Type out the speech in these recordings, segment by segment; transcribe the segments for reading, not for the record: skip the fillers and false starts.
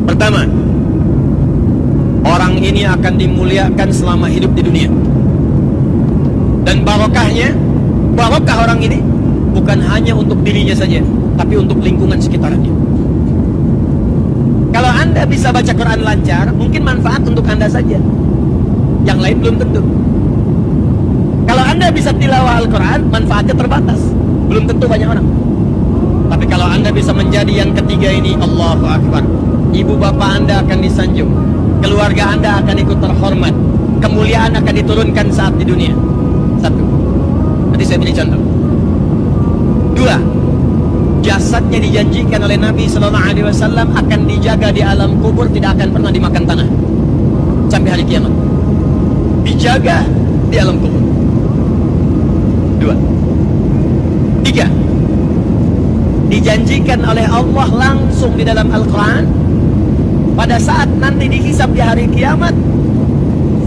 Pertama, orang ini akan dimuliakan selama hidup di dunia. Dan barokah orang ini bukan hanya untuk dirinya saja, tapi untuk lingkungan sekitarnya. Kalau Anda bisa baca Quran lancar, mungkin manfaat untuk Anda saja, yang lain belum tentu. Kalau Anda bisa tilawah Al-Quran, manfaatnya terbatas, belum tentu banyak orang. Tapi kalau Anda bisa menjadi yang ketiga ini, Allahu Akbar, ibu bapak Anda akan disanjung, keluarga Anda akan ikut terhormat, kemuliaan akan diturunkan saat di dunia. Satu. Nanti saya beri contoh. Dua, jasadnya dijanjikan oleh Nabi SAW akan dijaga di alam kubur, tidak akan pernah dimakan tanah sampai hari kiamat. Dijaga di alam kubur. Dua. Tiga, dijanjikan oleh Allah langsung di dalam Al-Quran, pada saat nanti dihisab di hari kiamat,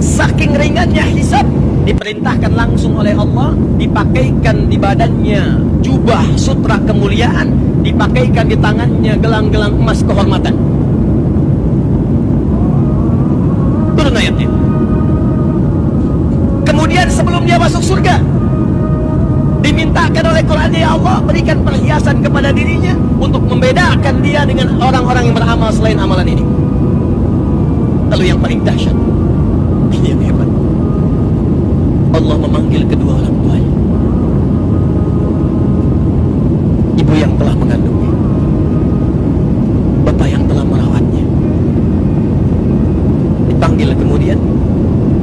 saking ringannya hisab, diperintahkan langsung oleh Allah, dipakaikan di badannya jubah sutra kemuliaan, dipakaikan di tangannya gelang-gelang emas kehormatan. Turun ayatnya. Kemudian sebelum dia masuk surga, dimintakan oleh Quran, ya Allah, berikan perhiasan kepada dirinya untuk membedakan dia dengan orang-orang yang beramal selain amalan ini. Lalu yang paling dahsyat, ini yang hebat, Allah memanggil kedua orang tuanya, ibu yang telah mengandungnya, bapak yang telah merawatnya. Dipanggil kemudian,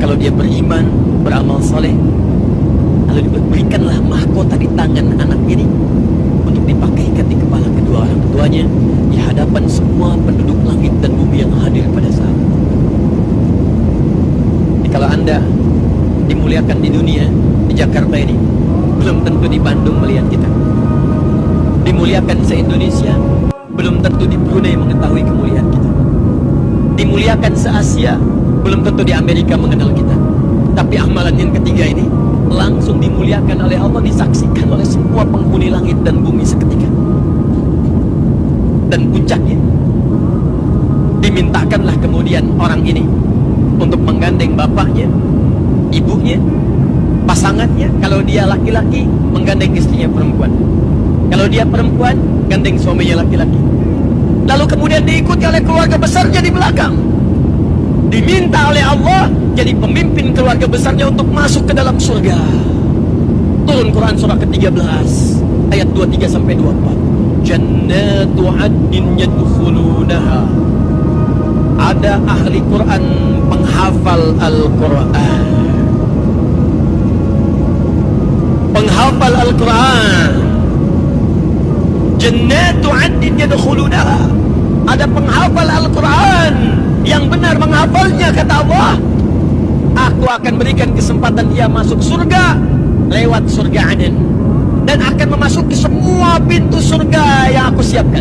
kalau dia beriman, beramal saleh, lalu diberikanlah mahkota di tangan anak ini untuk dipakaikan di kepala kedua orang tuanya di hadapan semua penduduk langit dan bumi yang hadir pada saat. Jadi kalau Anda dimuliakan di dunia, di Jakarta ini, belum tentu di Bandung melihat kita. Dimuliakan se-Indonesia, belum tentu di Brunei mengetahui kemuliaan kita. Dimuliakan se-Asia, belum tentu di Amerika mengenal kita. Tapi amalan yang ketiga ini langsung dimuliakan oleh Allah, disaksikan oleh semua penghuni langit dan bumi seketika. Dan puncaknya, dimintakanlah kemudian orang ini untuk menggandeng bapaknya, ibunya, pasangannya. Kalau dia laki-laki, menggandeng istrinya perempuan. Kalau dia perempuan, gandeng suaminya laki-laki. Lalu kemudian diikuti oleh keluarga besarnya di belakang. Diminta oleh Allah jadi pemimpin keluarga besarnya untuk masuk ke dalam surga. Turun Quran surah ke-13 ayat 23 sampai 24. Jannatu 'adnin yadkhulunaha. Ada ahli Quran, penghafal Al-Quran, penghafal Al-Quran. Jannatu 'adnin yadkhulunaha. Ada penghafal Al-Quran yang benar menghafalnya, kata Allah, aku akan berikan kesempatan dia masuk surga lewat surga Aden, dan akan memasuki semua pintu surga yang aku siapkan.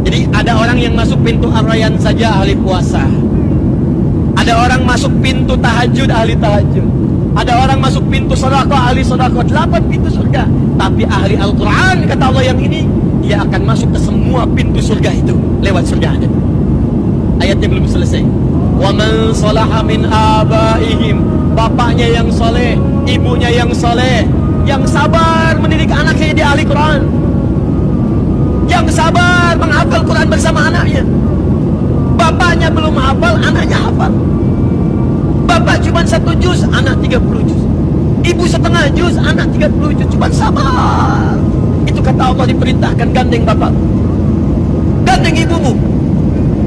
Jadi ada orang yang masuk pintu Ar-Rayyan saja ahli puasa, ada orang masuk pintu tahajud ahli tahajud, ada orang masuk pintu sedekah ahli sedekah, 8 pintu surga. Tapi ahli Al-Quran, kata Allah, yang ini dia akan masuk ke semua pintu surga itu lewat surga Aden. Ayatnya belum selesai. Wa man salaha min abaihim, bapaknya yang saleh, ibunya yang saleh, yang sabar mendidik anaknya di ahli Quran, yang sabar menghafal Quran bersama anaknya. Bapaknya belum hafal, anaknya hafal. Bapak cuma 1 juz, anak 30 juz. Ibu setengah juz, anak 30 juz. Cuma sabar. Itu kata Allah, diperintahkan gandeng bapak, gandeng ibumu.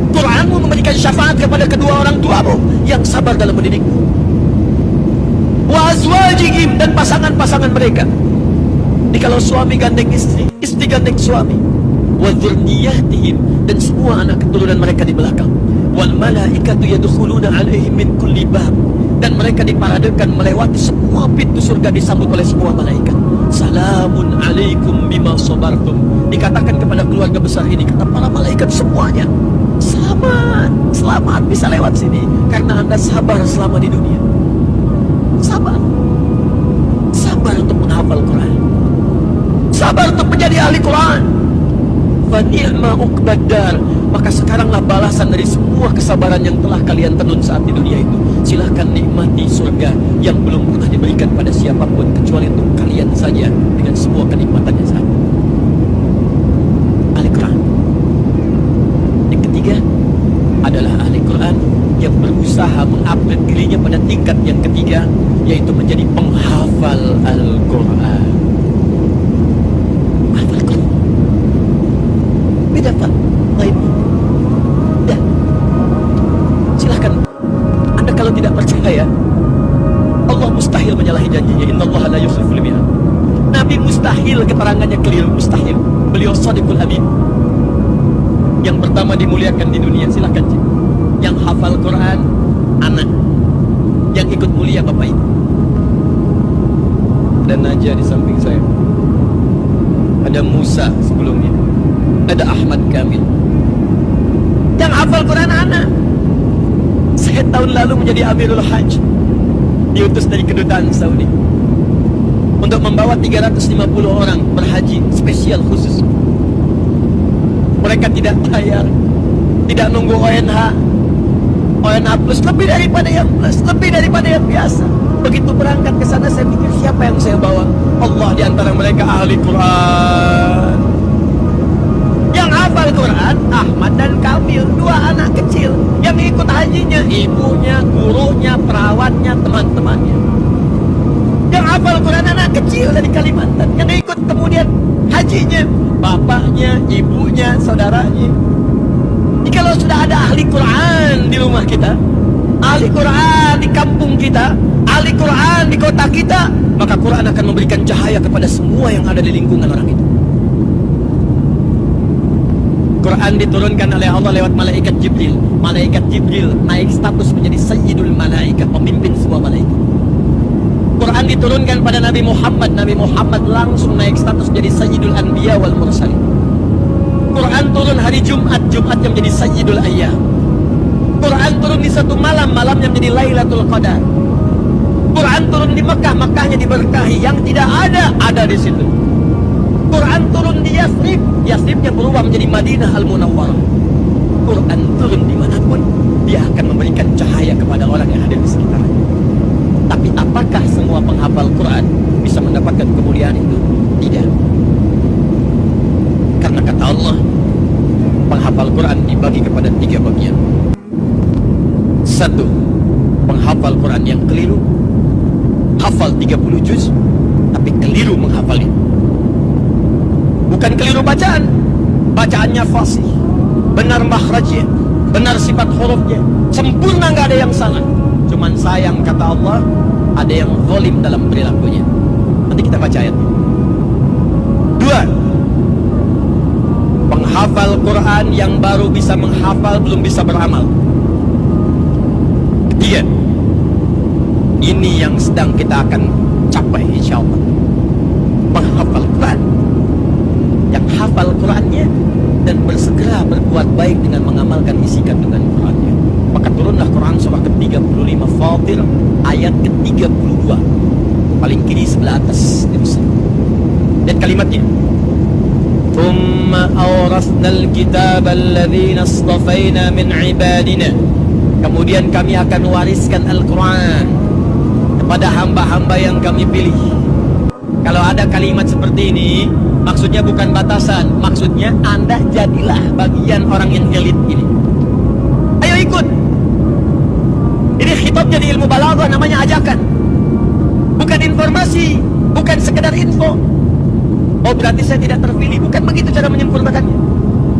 Quranmu memberikan syafaat kepada kedua orang tuamu yang sabar dalam mendidikmu. Wa azwajihim, dan pasangan-pasangan mereka. Jadi kalau suami gandeng istri, istri gandeng suami. Wa dzurriyyatihim, dan semua anak keturunan mereka di belakang. Wal malaikatu yadkhuluna 'alaihim min kulli bab, dan mereka diparadekan melewati semua pintu surga, disambut oleh semua malaikat. Salamun alaikum bima sabartum. Dikatakan kepada keluarga besar ini, kata para malaikat semuanya, selamat, selamat bisa lewat sini karena Anda sabar selama di dunia. Sabar, sabar untuk menghafal Quran, sabar untuk menjadi ahli Quran, fa ni'ma uqbadar. Maka sekaranglah balasan dari semua kesabaran yang telah kalian tenun saat di dunia itu. Silahkan nikmati surga yang belum pernah diberikan pada siapapun kecuali untuk kalian saja dengan semua kenikmatannya saat. Ahli Quran. Yang ketiga adalah ahli Quran yang berusaha mengupgrade dirinya pada tingkat yang ketiga, yaitu menjadi penghafal Al-Quran. Hafal Quran. Beda Pak, lain. Dah. Silahkan. Anda kalau tidak percaya, Allah mustahil menyalahi janjinya. Innallaha la yukhliful mi'ad. Nabi mustahil keterangannya keliru, mustahil. Beliau shadiqul amin. Yang pertama dimuliakan di dunia, silahkan cik. Yang hafal Quran, anak. Yang ikut mulia bapak ibu. Dan Najah di samping saya. Ada Musa sebelumnya. Ada Ahmad Kamil. Yang hafal Quran anak. Saya tahun lalu menjadi Amirul Hajj, diutus dari kedutaan Saudi untuk membawa 350 orang berhaji spesial khusus. Mereka tidak bayar, tidak nunggu ONH plus, lebih daripada yang plus, lebih daripada yang biasa. Begitu berangkat ke sana, saya pikir siapa yang saya bawa? Allah di antara mereka ahli Quran. Yang hafal Quran, Ahmad dan Kamil, dua anak kecil. Yang ikut hajinya, ibunya, gurunya, perawatnya, teman-temannya. Yang hafal Quran anak kecil dari Kalimantan. Yang ikut kemudian hajinya, bapaknya, ibunya, saudaranya. Jikalau sudah ada ahli Quran di rumah kita, ahli Quran di kampung kita, ahli Quran di kota kita, maka Quran akan memberikan cahaya kepada semua yang ada di lingkungan orang itu. Quran diturunkan oleh Allah lewat malaikat Jibril. Malaikat Jibril naik status menjadi Sayyidul Malaika, pemimpin semua malaikat. Quran diturunkan pada Nabi Muhammad. Nabi Muhammad langsung naik status menjadi Sayyidul Anbiya wal Mursalin. Quran turun hari Jumat, Jumatnya menjadi Sayyidul Ayyam. Quran turun di satu malam, malamnya menjadi Lailatul Qadar. Quran turun di Mekah, Mekahnya diberkahi. Yang tidak ada di situ. Quran turun di Yathrib, Yathribnya berubah menjadi Madinah Al-Munawwarah. Quran turun dimanapun, dia akan memberikan cahaya kepada orang yang ada di sekitarnya. Tapi apakah semua penghafal Quran bisa mendapatkan kemuliaan itu? Tidak. Karena kata Allah, penghafal Quran dibagi kepada 3 bagian. 1. Penghafal Quran yang keliru, hafal 30 juz, tapi keliru menghafalnya. Bukan keliru bacaan, bacaannya fasih, benar makhrajnya, benar sifat hurufnya, sempurna, nggak ada yang salah. Cuman sayang kata Allah, ada yang zalim dalam perilakunya. Nanti kita baca ayatnya. 2. Penghafal Quran yang baru bisa menghafal, belum bisa beramal. 3. Ini yang sedang kita akan capai insya Allah. Penghafal Quran yang hafal Qurannya dan bersegera berbuat baik dengan mengamalkan isi kandungan Qurannya. Maka turunlah Quran surah ke-35 Fatir ayat ke-32, paling kiri sebelah atas. Dan kalimatnya, "Tsumma awrasnal kitaba alladzina astafaina min ibadina." Kemudian kami akan wariskan Al-Quran kepada hamba-hamba yang kami pilih. Kalau ada kalimat seperti ini, maksudnya bukan batasan, maksudnya Anda jadilah bagian orang yang elit ini. Ayo ikut. Ini khitab jadi ilmu balaghah, namanya ajakan. Bukan informasi, bukan sekedar info. Oh berarti saya tidak terpilih, bukan begitu cara menyempurnakannya.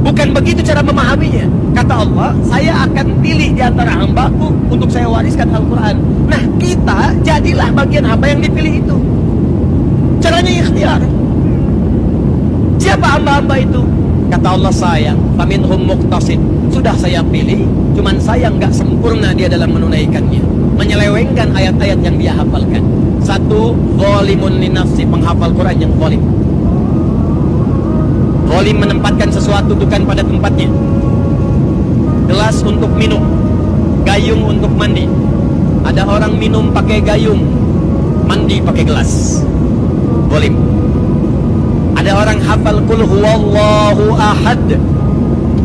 Bukan begitu cara memahaminya. Kata Allah, saya akan pilih di antara hambaku untuk saya wariskan Al-Quran. Nah kita jadilah bagian hamba yang dipilih itu. Caranya ikhtiar. Siapa hamba-hamba itu? Kata Allah sayang, faminhum muqtasid. Sudah saya pilih, cuman sayang gak sempurna dia dalam menunaikannya, menyelewengkan ayat-ayat yang dia hafalkan. 1. Zalimun linafsi, penghafal Quran yang zalim. Zalim menempatkan sesuatu bukan pada tempatnya. Gelas untuk minum, gayung untuk mandi. Ada orang minum pakai gayung, mandi pakai gelas. Zalim. Ada orang hafal qul huwallahu ahad,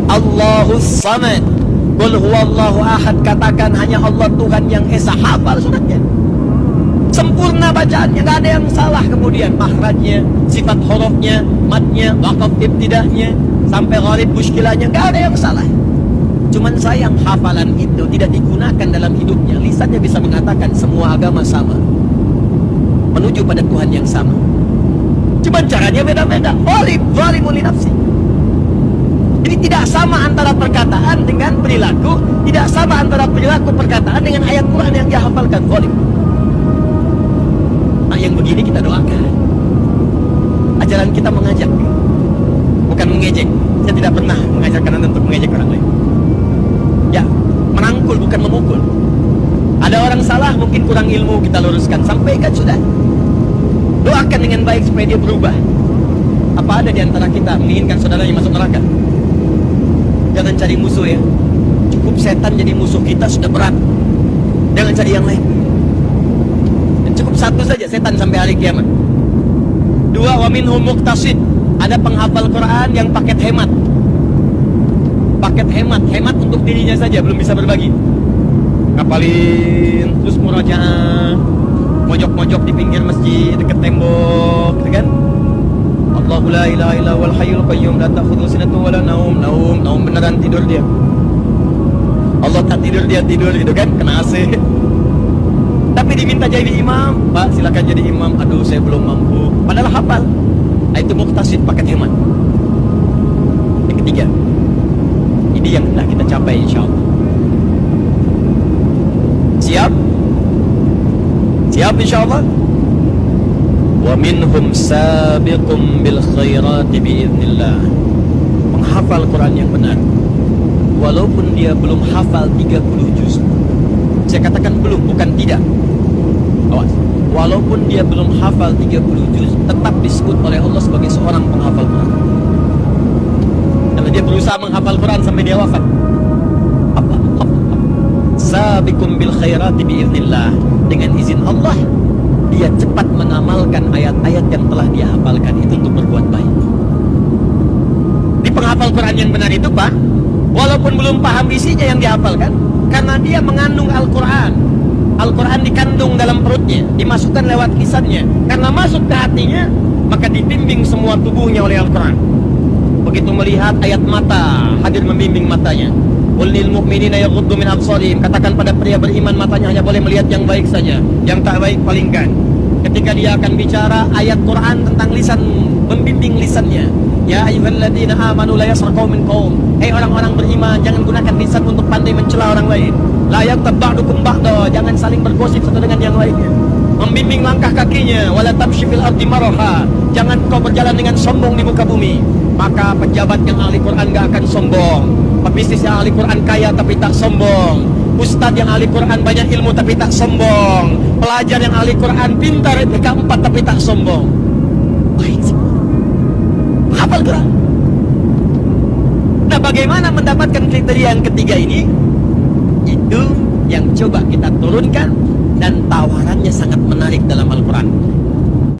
Allahus samad. Qul huwallahu ahad, katakan hanya Allah Tuhan yang esa. Hafal suratnya, sempurna bacaannya, nggak ada yang salah. Kemudian makhrajnya, sifat hurufnya, matnya, waqaf ibtidahnya, sampai gharib muskilahnya, nggak ada yang salah. Cuman sayang hafalan itu tidak digunakan dalam hidupnya. Lisannya bisa mengatakan semua agama sama, menuju pada Tuhan yang sama. Cuman caranya beda-beda. Zalimun li nafsi. Jadi tidak sama antara perkataan dengan perilaku, tidak sama antara perilaku perkataan dengan ayat Quran yang dia hafalkan. Zalim. Nah, yang begini kita doakan. Ajaran kita mengajak, bukan mengejek. Saya tidak pernah mengajarkan Anda untuk mengejek orang lain. Ya, merangkul bukan memukul. Ada orang salah, mungkin kurang ilmu, kita luruskan, sampaikan sudah. Doakan dengan baik supaya dia berubah. Apa ada di antara kita menginginkan saudaranya masuk neraka? Jangan cari musuh ya. Cukup setan jadi musuh kita sudah berat. Jangan cari yang lain. Dan cukup satu saja, setan sampai hari kiamat. Dua, wa minhum muqtasid. Ada penghafal Quran yang paket hemat. Paket hemat untuk dirinya saja, belum bisa berbagi. Ngapalin terus murajaah, mojok-mojok di pinggir masjid dekat tembok, gitu kan? Allahu la ilaha illa huwal hayyul qayyum la ta'khudhuhu sinatun wa la naum. Naum beneran tidur dia. Allah tak tidur, dia tidur, gitu kan? Kena AC. Tapi diminta jadi imam, Pak silakan jadi imam. Aduh saya belum mampu. Padahal hafal. Itu muqtasid, paket hemat. Yang ketiga, ini yang hendak kita capai insyaallah. Siap? Siap insyaallah? Wa minhum sabiqum bil khairati biiznillah. Menghafal Quran yang benar, walaupun dia belum hafal 30 juz. Saya katakan belum, bukan tidak. Awas. Walaupun dia belum hafal 30 juz, tetap disebut oleh Allah sebagai seorang penghafal Quran. Kalau dia berusaha menghafal Quran sampai dia wafat, apa? Sabiqum bil khairati biiznillah. Dengan izin Allah, dia cepat mengamalkan ayat-ayat yang telah dia hafalkan itu untuk berbuat baik. Di penghafal Quran yang benar itu, Pak, walaupun belum paham isinya yang dihafalkan, karena dia mengandung Al-Quran. Al-Quran dikandung dalam perutnya, dimasukkan lewat lisannya. Karena masuk ke hatinya, maka dibimbing semua tubuhnya oleh Al-Quran. Begitu melihat ayat mata, hadir membimbing matanya. Qul lil mu'minina yaghuddu min absarihim. Katakan pada pria beriman, matanya hanya boleh melihat yang baik saja, yang tak baik palingkan. Ketika dia akan bicara ayat Quran tentang lisan, membimbing lisannya. Ya ayyuhalladzina amanu la yaskhar qaumin qaum. Hei orang-orang beriman, jangan gunakan lisan untuk pandai mencela orang lain. La yaghtab ba'dukum ba'da, jangan saling bergosip satu dengan yang lainnya. Membimbing langkah kakinya, wala tamshi fil ardi maraha. Jangan kau berjalan dengan sombong di muka bumi. Maka pejabat yang ahli Quran gak akan sombong. Pebisnis yang ahli Quran kaya tapi tak sombong. Ustadz yang ahli Quran banyak ilmu tapi tak sombong. Pelajar yang ahli Quran pintar IPK 4 tapi tak sombong. Baik semua. Hafal Quran. Nah, bagaimana mendapatkan kriteria yang ketiga ini? Itu yang coba kita turunkan, dan tawarannya sangat menarik dalam Al-Quran.